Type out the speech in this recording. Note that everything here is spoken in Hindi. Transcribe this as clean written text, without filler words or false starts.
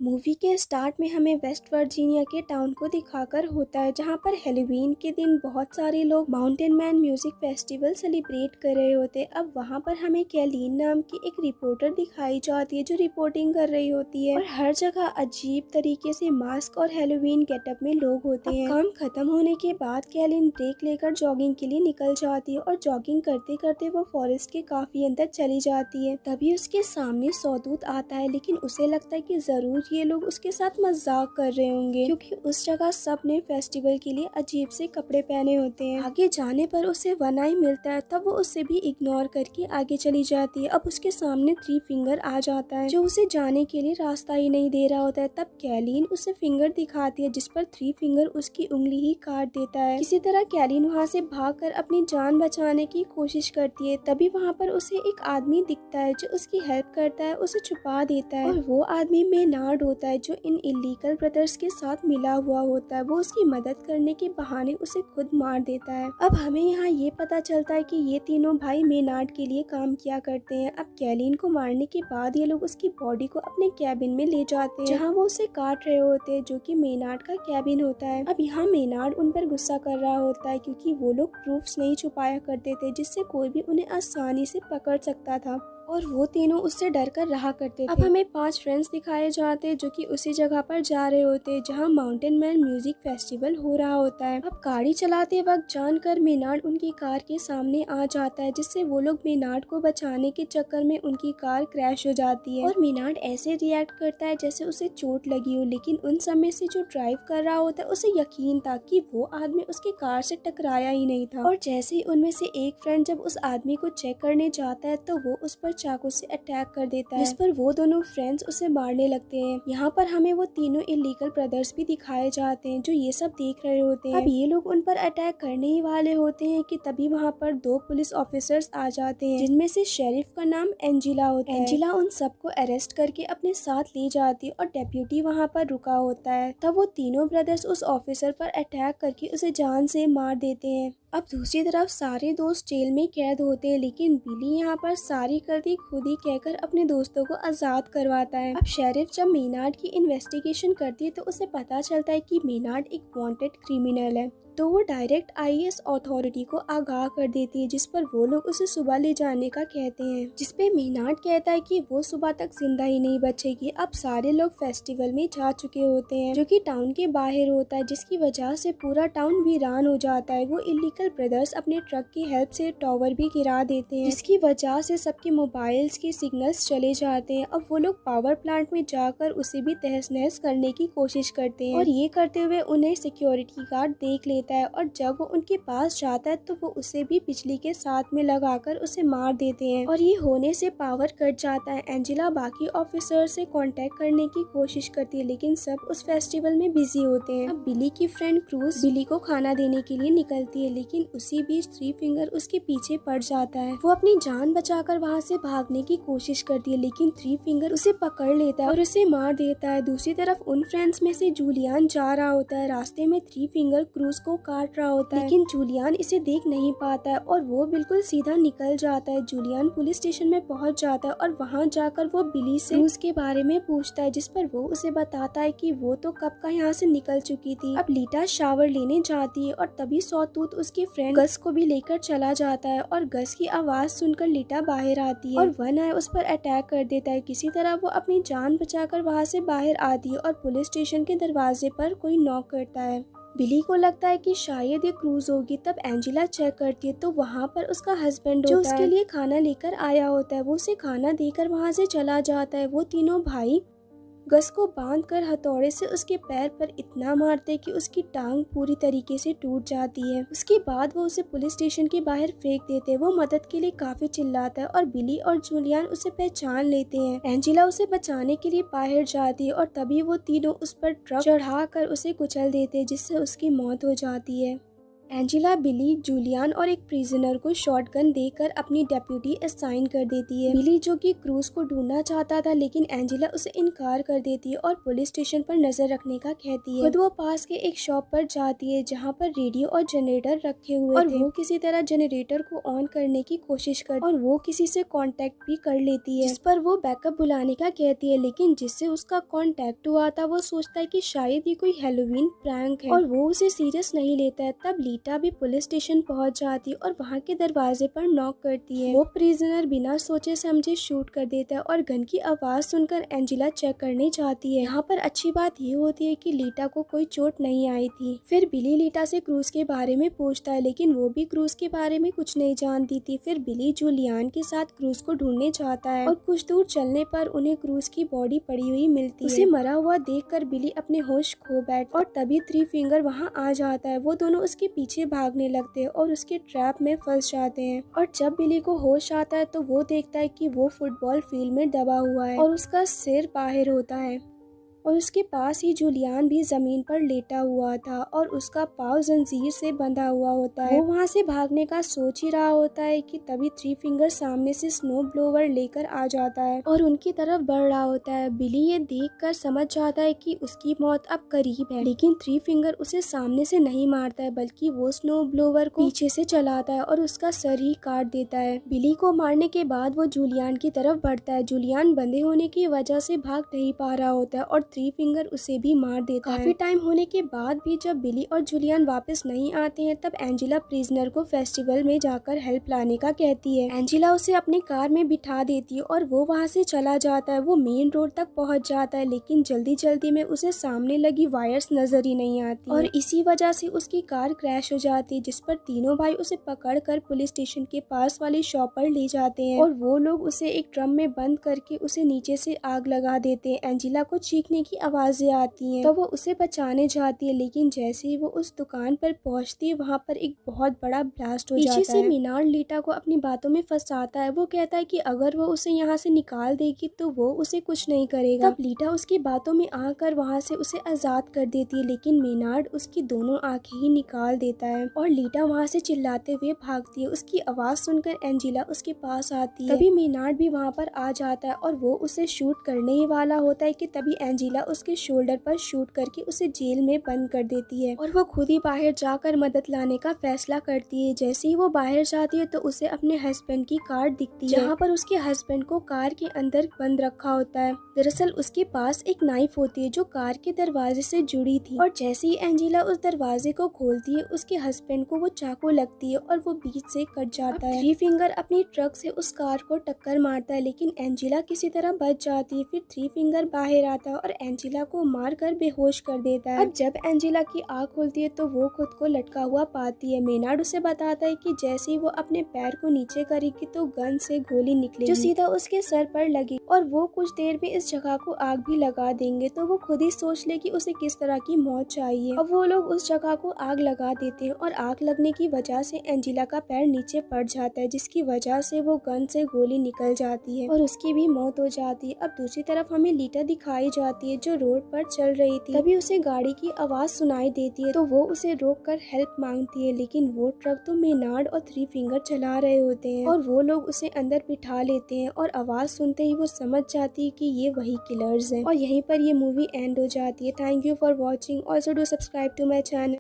मूवी के स्टार्ट में हमें वेस्ट वर्जीनिया के टाउन को दिखाकर होता है, जहां पर हेलोवीन के दिन बहुत सारे लोग mountain man music festival celebrate कर रहे होते हैं। अब वहां पर हमें कैलीन नाम की एक रिपोर्टर दिखाई जाती है जो रिपोर्टिंग कर रही होती है, और हर जगह अजीब तरीके से मास्क और हेलोवीन गेटअप में लोग होते हैं। काम खत्म होने के बाद कैलीन ब्रेक लेकर जॉगिंग के लिए निकल जाती है, और जॉगिंग करते करते वो फॉरेस्ट के काफी अंदर चली जाती है। तभी उसके सामने सौतूत आता है, लेकिन उसे लगता है कि जरूर ये लोग उसके साथ मजाक कर रहे होंगे, क्योंकि उस जगह सब ने फेस्टिवल के लिए अजीब से कपड़े पहने होते हैं। आगे जाने पर उसे वन आई मिलता है, तब वो उसे भी इग्नोर करके आगे चली जाती है। अब उसके सामने थ्री फिंगर आ जाता है जो उसे जाने के लिए रास्ता ही नहीं दे रहा होता है। तब कैलीन उसे फिंगर दिखाती है, जिस पर थ्री फिंगर उसकी उंगली ही काट देता है। किसी तरह कैलीन वहाँ से भागकर अपनी जान बचाने की कोशिश करती है। तभी वहाँ पर उसे एक आदमी दिखता है जो उसकी हेल्प करता है, उसे छुपा देता है, और वो आदमी मेनार्ड होता है जो इन इलीगल ब्रदर्स के साथ मिला हुआ होता है। वो उसकी मदद करने के बहाने उसे खुद मार देता है। अब हमें यहाँ ये पता चलता है कि ये तीनों भाई मेनार्ड के लिए काम किया करते हैं। अब कैलीन को मारने के बाद ये लोग उसकी बॉडी को अपने कैबिन में ले जाते हैं, जहाँ वो उसे काट रहे होते हैं, जो कि मेनार्ड का कैबिन होता है। अब यहाँ मेनार्ड उन पर गुस्सा कर रहा होता है, क्योंकि वो लोग प्रूफ्स नहीं छुपाया करते थे जिससे कोई भी उन्हें आसानी से पकड़ सकता था, और वो तीनों उससे डर कर रहा करते थे। अब हमें 5 फ्रेंड्स दिखाए जाते हैं जो कि उसी जगह पर जा रहे होते हैं जहाँ माउंटेन मैन म्यूजिक फेस्टिवल हो रहा होता है। अब गाड़ी चलाते वक्त जानकर मेनार्ड उनकी कार के सामने आ जाता है, जिससे वो लोग मेनार्ड को बचाने के चक्कर में उनकी कार क्रैश हो जाती है, और मेनार्ड ऐसे रिएक्ट करता है जैसे उसे चोट लगी हो। लेकिन उन समय से जो ड्राइव कर रहा होता है उसे यकीन था कि वो आदमी उसकी कार से टकराया ही नहीं था। और जैसे ही उनमें से एक फ्रेंड जब उस आदमी को चेक करने जाता है तो वो उस पर चाकू से अटैक कर देता है, जिस पर वो दोनों फ्रेंड्स उसे मारने लगते हैं। यहाँ पर हमें वो तीनों इलीगल ब्रदर्स भी दिखाए जाते हैं जो ये सब देख रहे होते हैं। अब ये लोग उन पर अटैक करने ही वाले होते हैं कि तभी वहाँ पर 2 पुलिस ऑफिसर्स आ जाते हैं, जिनमें से शेरिफ का नाम एंजिला होता है। एंजिला उन सबको अरेस्ट करके अपने साथ ले जाती है, और डेप्यूटी वहाँ पर रुका होता है। तब वो तीनों ब्रदर्स उस ऑफिसर पर अटैक करके उसे जान से मार देते हैं। अब दूसरी तरफ सारे दोस्त जेल में कैद होते हैं, लेकिन बिली यहाँ पर सारी गलती खुद ही कहकर अपने दोस्तों को आजाद करवाता है। अब शेरिफ जब मेनार्ड की इन्वेस्टिगेशन करती है तो उसे पता चलता है कि मेनार्ड एक वांटेड क्रिमिनल है, तो वो डायरेक्ट आईएएस अथॉरिटी को आगाह कर देती है, जिस पर वो लोग उसे सुबह ले जाने का कहते हैं, जिसपे मेनार्ड कहता है कि वो सुबह तक जिंदा ही नहीं बचेगी। अब सारे लोग फेस्टिवल में जा चुके होते हैं जो कि टाउन के बाहर होता है, जिसकी वजह से पूरा टाउन वीरान हो जाता है। वो इलीगल ब्रदर्स अपने ट्रक की हेल्प से टावर भी गिरा देते हैं, जिसकी वजह से सबके मोबाइल्स के सिग्नल्स चले जाते हैं। अब वो लोग पावर प्लांट में जाकर उसे भी तहस नहस करने की कोशिश करते हैं, और ये करते हुए उन्हें सिक्योरिटी गार्ड देख लेता है, और जब वो उनके पास जाता है तो वो उसे भी बिजली के साथ में लगाकर उसे मार देते हैं, और ये होने से पावर कट जाता है। एंजिला बाकी ऑफिसर से कांटेक्ट करने की कोशिश करती है, लेकिन सब उस फेस्टिवल में बिजी होते हैं। अब बिली की फ्रेंड क्रूज बिली को खाना देने के लिए निकलती है, लेकिन उसी बीच थ्री फिंगर उसके पीछे पड़ जाता है। वो अपनी जान बचाकर वहाँ से भागने की कोशिश करती है, लेकिन थ्री फिंगर उसे पकड़ लेता है और उसे मार देता है। दूसरी तरफ उन फ्रेंड्स में से जूलियन जा रहा होता है। रास्ते में थ्री फिंगर क्रूज को काट रहा होता है, लेकिन जूलियन इसे देख नहीं पाता है और वो बिल्कुल सीधा निकल जाता है। जूलियन पुलिस स्टेशन में पहुंच जाता है, और वहां जाकर वो बिली से क्रूज के बारे में पूछता है, जिस पर वो उसे बताता है कि वो तो कब का यहाँ से निकल चुकी थी। अब लीटा शावर लेने जाती है, और तभी सॉटूथ उसके फ्रेंड गस को भी लेकर चला जाता है, और गस की आवाज सुनकर लीटा बाहर आती है और वन आई उस पर अटैक कर देता है। किसी तरह वो अपनी जान बचाकर वहाँ से बाहर आती है, और पुलिस स्टेशन के दरवाजे पर कोई नॉक करता है। बिली को लगता है कि शायद ये क्रूज होगी। तब एंजिला चेक करती है तो वहाँ पर उसका हस्बैंड जो उसके लिए खाना लेकर आया होता है। वो उसे खाना देकर वहाँ से चला जाता है। वो तीनों भाई गस को बांधकर हथौड़े से उसके पैर पर इतना मारते कि उसकी टांग पूरी तरीके से टूट जाती है। उसके बाद वो उसे पुलिस स्टेशन के बाहर फेंक देते हैं। वो मदद के लिए काफी चिल्लाता है, और बिली और जूलियन उसे पहचान लेते हैं। एंजिला उसे बचाने के लिए बाहर जाती है, और तभी वो तीनों उस पर ट्रक चढ़ाकर उसे कुचल देते हैं, जिससे उसकी मौत हो जाती है। एंजेला बिली, जूलियन और एक प्रिजनर को शॉटगन देकर अपनी डेप्यूटी असाइन कर देती है। बिली जो कि क्रूज को ढूंढना चाहता था, लेकिन एंजेला उसे इनकार कर देती है और पुलिस स्टेशन पर नजर रखने का कहती है। खुद वो पास के एक शॉप पर जाती है जहाँ पर रेडियो और जनरेटर रखे हुए थे। वो किसी तरह जनरेटर को ऑन करने की कोशिश करती है और वो किसी से कांटेक्ट भी कर लेती है, जिस पर वो बैकअप बुलाने का कहती है। लेकिन जिससे उसका कांटेक्ट हुआ था वो सोचता है कि शायद ये कोई हैलोवीन प्रैंक है और वो उसे सीरियस नहीं लेता है। तब लीटा भी पुलिस स्टेशन पहुंच जाती है और वहां के दरवाजे पर नॉक करती है। वो प्रिजनर बिना सोचे समझे शूट कर देता है और गन की आवाज सुनकर एंजेला चेक करने जाती है। यहाँ पर अच्छी बात ये होती है कि लीटा को कोई चोट नहीं आई थी। फिर बिली लीटा से क्रूज के बारे में पूछता है, लेकिन वो भी क्रूज के बारे में कुछ नहीं जानती थी। फिर बिली जूलियन के साथ क्रूज को ढूंढने जाता है और कुछ दूर चलने पर उन्हें क्रूज की बॉडी पड़ी हुई मिलती है। उसे मरा हुआ देखकर बिली अपने होश खो बैठता है और तभी थ्री फिंगर वहाँ आ जाता है। वो दोनों उसके पीछे भागने लगते हैं और उसके ट्रैप में फंस जाते हैं। और जब बिली को होश आता है तो वो देखता है कि वो फुटबॉल फील्ड में दबा हुआ है और उसका सिर बाहर होता है और उसके पास ही जूलियन भी जमीन पर लेटा हुआ था और उसका पाँव जंजीर से बंधा हुआ होता है। वो वहाँ से भागने का सोच ही रहा होता है कि तभी थ्री फिंगर सामने से स्नो ब्लोवर लेकर आ जाता है और उनकी तरफ बढ़ रहा होता है। बिली ये देखकर समझ जाता है कि उसकी मौत अब करीब है, लेकिन थ्री फिंगर उसे सामने से नहीं मारता है, बल्कि वो स्नो ब्लोवर को पीछे से चलाता है और उसका सर ही काट देता है। बिली को मारने के बाद वो जूलियन की तरफ बढ़ता है। जूलियन बंधे होने की वजह से भाग नहीं पा रहा होता है और थ्री फिंगर उसे भी मार देता है। काफी टाइम होने के बाद भी जब बिली और जूलियन वापस नहीं आते हैं, तब एंजेला प्रिजनर को फेस्टिवल में जाकर हेल्प लाने का कहती है। एंजेला उसे अपनी कार में बिठा देती है और वो वहाँ से चला जाता है। वो मेन रोड तक पहुँच जाता है, लेकिन जल्दी जल्दी में उसे सामने लगी वायर्स नजर ही नहीं आती और इसी वजह से उसकी कार क्रैश हो जाती है, जिस पर तीनों भाई उसे पकड़ कर पुलिस स्टेशन के पास वाली शॉप पर ले जाते हैं और वो लोग उसे एक ड्रम में बंद करके उसे नीचे से आग लगा देते हैं। एंजेला को चीखने की आवाजें आती हैं तो वो उसे बचाने जाती है, लेकिन जैसे ही वो उस दुकान पर पहुंचती है वहां पर एक बहुत बड़ा ब्लास्ट हो जाता है। पीछे से मीनार्ड लीटा को अपनी बातों में फंसाता है। वो कहता है कि अगर वो उसे यहाँ से निकाल देगी तो वो उसे कुछ नहीं करेगा। तब लीटा उसकी बातों में आकर वहाँ से उसे आजाद कर देती है, लेकिन मीनार्ड उसकी दोनों आंखें ही निकाल देता है और लीटा वहाँ से चिल्लाते हुए भागती है। उसकी आवाज सुनकर एंजेला उसके पास आती है। तभी मीनार्ड भी वहाँ पर आ जाता है और वो उसे शूट करने ही वाला होता है कि तभी एंजेला उसके शोल्डर पर शूट करके उसे जेल में बंद कर देती है और वो खुद ही बाहर जाकर मदद लाने का फैसला करती है। जैसे ही वो बाहर जाती है तो उसे अपने हस्बैंड की कार दिखती है, जहाँ पर उसके हस्बैंड को कार के अंदर बंद रखा होता है। दरअसल उसके पास एक नाइफ होती है जो कार के दरवाजे से जुड़ी थी और जैसे ही एंजेला उस दरवाजे को खोलती है उसके हस्बैंड को वो चाकू लगती है और वो बीच से कट जाता है। थ्री फिंगर अपनी ट्रक से उस कार को टक्कर मारता है, लेकिन एंजेला किसी तरह बच जाती है। फिर थ्री फिंगर बाहर आता है और एंजेला को मारकर बेहोश कर देता है। अब जब एंजेला की आँख खुलती है तो वो खुद को लटका हुआ पाती है। मेनार्ड उसे बताता है कि जैसे ही वो अपने पैर को नीचे करेगी तो गन से गोली निकलेगी जो सीधा उसके सर पर लगी और वो कुछ देर में इस जगह को आग भी लगा देंगे। तो वो खुद ही सोच ले कि उसे किस तरह की मौत चाहिए। अब वो लोग उस जगह को आग लगा देते हैं और आग लगने की वजह से एंजेला का पैर नीचे पड़ जाता है, जिसकी वजह से वो गन से गोली निकल जाती है और उसकी भी मौत हो जाती है। अब दूसरी तरफ हमें लीटा दिखाई जाती है जो रोड पर चल रही थी। तभी उसे गाड़ी की आवाज सुनाई देती है तो वो उसे रोककर हेल्प मांगती है, लेकिन वो ट्रक तो मेनार्ड और थ्री फिंगर चला रहे होते हैं और वो लोग उसे अंदर बिठा लेते हैं और आवाज सुनते ही वो समझ जाती है कि ये वही किलर्स हैं और यहीं पर ये मूवी एंड हो जाती है। Thank you for watching. Also do subscribe to my channel.